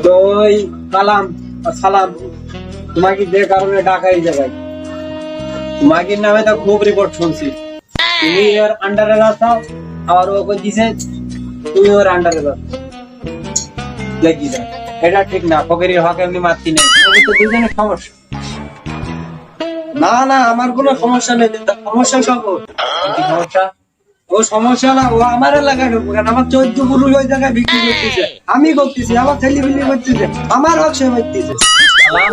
তো ওই কালাম সালাম তোমাকে যে কারণে ডাকা এই জায়গায়, তোমাকে নামে তো খুব রিপোর্ট শুনছি। তুমি ওর আন্ডারে আছো, আর ও দিছে তুমি ওর আন্ডারে আছো। দেখি না, এটা ঠিক না। ফকিরের হক এমনি মারতি নেই, তো দুজনের সমস্যা। না না, আমার কোনো সমস্যা নেই দাদা, সমস্যা সব ওর। কি সমস্যা? ও সমস্যা না, ও আমার এলাকায় ঢুকবো কেন? আমার 14 পুরুষ ওই জায়গায় বিক্রি করতেছে, আমি করতেছি, আমার ছেলে বিক্রি করতেছে, আমার হক সে করতেছে। সালাম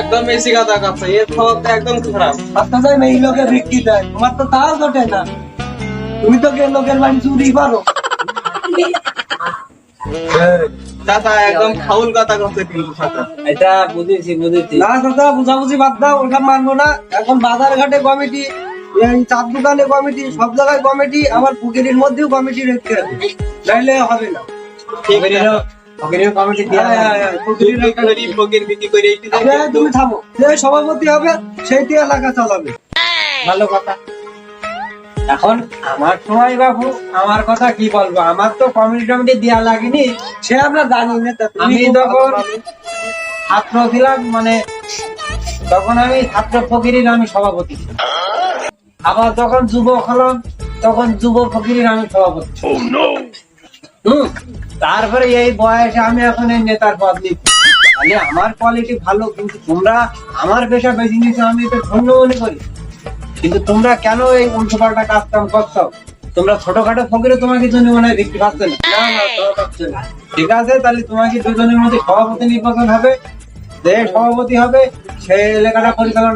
একদম বেশি কথা কথা, এর স্বভাবটা একদম খারাপ। আপনার যাই এই লোকে বিক্রি দেয়, তোমার তো তাও ঘটে না। তুমি তো কে লোকের বাড়ি চুরি পারো। দাদা একদম ফাউল কথা কথা কিন্তু কথা। এটা বুঝেছি বুঝেছি। না দাদা, বুঝাবুঝি বাদ দাও, ওটা মানবো না। এখন বাজার ঘাটে কমিটি, এই চার দোকানে কমিটি, সব জায়গায় কমিটি, আমার পুকুরের মধ্যেও কমিটি রাখতে হবে, নাইলে হবে না। ফকিরের কমিটি দিয়া পুকুরের একটা- ফকির বিক্রি করে এইটি আরে তুমি থামো, যে সভাপতি হবে সেইটি এলাকা চালাবে। ভালো কথা। এখন আমার সময় বাবু, আমার কথা কি বলবো, আমার তো কমিটি টমিটি দেওয়া লাগেনি। সে আমরা জানি না, তা তুমি আমি তখন ছাত্র ছিলাম, মানে তখন আমি ছাত্র ফকিরের আমি সভাপতি ছিলাম। আবার যখন যুবক হলাম, তখন যুব ফকিরের আমি সভাপতি ছিলাম। তারপরে এই বয়সে আমি এখন এই নেতার পদ নিচ্ছি। তাহলে আমার কোয়ালিটি ভালো, কিন্তু তোমরা আমার পেশা বেছে নিয়েছো, আমি এটা ধন্য মনে করি। কিন্তু তোমরা কেন এই উল্টো পাল্টা কাজ কাম করছো? তোমরা ছোটখাটো ফকিরে তোমাকে জন্য মনে হয় বিক্রি পাচ্ছে না। না না, তা পাচ্ছে না। ঠিক আছে, তাহলে তোমাকে দুজনের মধ্যে সভাপতি নির্বাচন হবে। যে সভাপতি হবে সে এলাকাটা পরিচালনা